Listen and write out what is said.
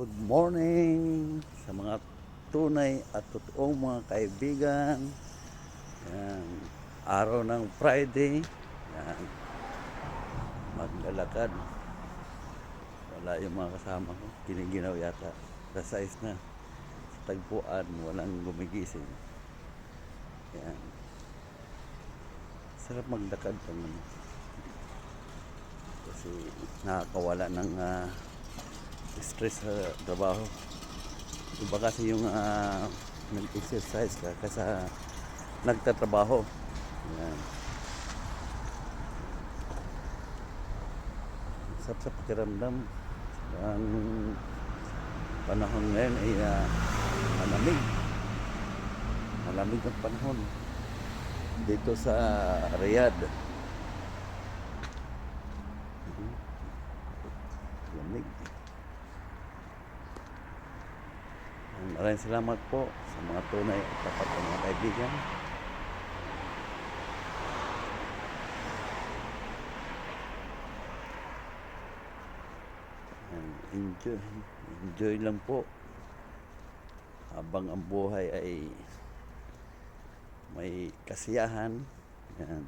Good morning sa mga tunay at totoong mga kaibigan. Yan. Araw ng Friday. Yan. Maglalakad. Wala yung mga kasama ko. Giniginaw yata. Sa size na. Sa tagpuan. Walang gumigising. Yan. Sarap maglakad pang kasi nakakawala ng stress sa trabaho. Iba kasi yung nag-exercise ka kasi nagtatrabaho. Yan. Sarap sa pakiramdam. Ang panahon ngayon ay malamig. Malamig ang panahon dito sa Riyadh. Lamig. Maraming salamat po sa mga tunay at tapat na mga kaibigan. Enjoy lang po habang ang buhay ay may kasiyahan. Yan.